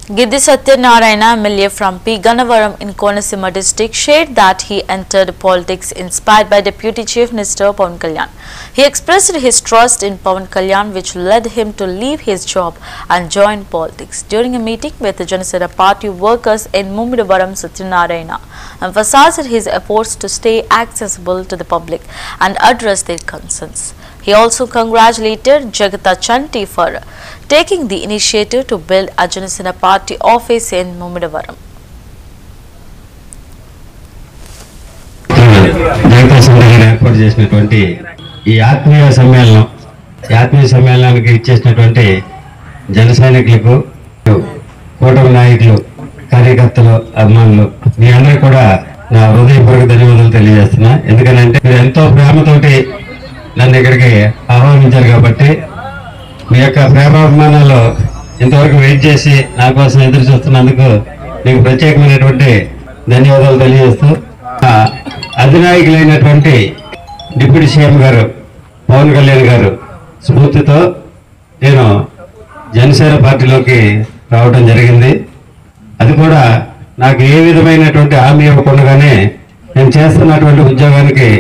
Giddi Satyanarayana, MLA from P. Gannavaram in Konaseema district, shared that he entered politics inspired by Deputy Chief Minister Pawan Kalyan. He expressed his trust in Pawan Kalyan, which led him to leave his job and join politics. During a meeting with the Janasena Party workers in Mumidavaram, Satyanarayana emphasized his efforts to stay accessible to the public and address their concerns. He also congratulated Jagata Chanti for taking the initiative to build a Janasena Party office in Mumidavaram. జగతా సంఘాన్ని ఏర్పాటు చేసినటువంటి ఈ ఆత్మీయ సమ్మేళనానికి ఇచ్చేసినటువంటి జన సైనికులకు, కూటమి నాయకులు, కార్యకర్తలు, అభిమానులు మీ అందరికీ కూడా నా హృదయపూర్వక ధన్యవాదాలు తెలియజేస్తున్నా. ఎందుకంటే మీరు ఎంతో ప్రేమతోటి నన్ను ఇక్కడికి ఆహ్వానించారు కాబట్టి మీ యొక్క ప్రేమాభిమానాలు ఇంతవరకు వెయిట్ చేసి నా కోసం ఎదురు చూస్తున్నందుకు మీకు ప్రత్యేకమైనటువంటి ధన్యవాదాలు తెలియజేస్తూ, అధినాయకులైనటువంటి డిప్యూటీ సీఎం గారు పవన్ కళ్యాణ్ గారు స్ఫూర్తితో నేను జనసేన పార్టీలోకి రావడం జరిగింది. అది కూడా నాకు ఏ విధమైనటువంటి హామీ ఇవ్వకుండానే నేను చేస్తున్నటువంటి ఉద్యోగానికి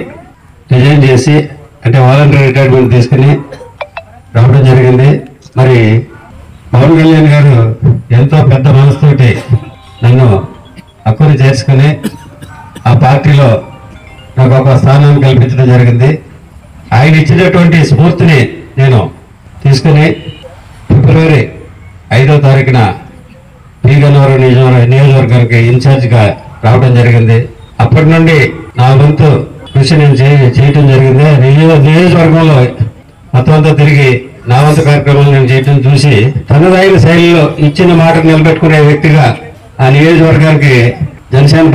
రిజైన్ చేసి, అంటే వాలంటరీ రిటైర్మెంట్ తీసుకుని రావడం జరిగింది. మరి పవన్ కళ్యాణ్ గారు ఎంతో పెద్ద మనసుతోటి నన్ను హక్కును చేర్చుకుని ఆ పార్టీలో నాకు ఒక స్థానాన్ని కల్పించడం జరిగింది. ఆయన ఇచ్చినటువంటి స్ఫూర్తిని నేను తీసుకుని ఫిబ్రవరి 5వ తారీఖున పి. గన్నవరం నియోజకవర్గానికి ఇన్ఛార్జిగా రావడం జరిగింది. అప్పటి నుండి నా వంతు కృషి నేను చేయటం జరిగింది. నియోజకవర్గంలో మొత్తం అంతా తిరిగి నా వంతు కార్యక్రమాలు నేను చేయటం చూసి తనదైన శైలిలో ఇచ్చిన మాట నిలబెట్టుకునే వ్యక్తిగా ఆ నియోజకవర్గానికి జనసేన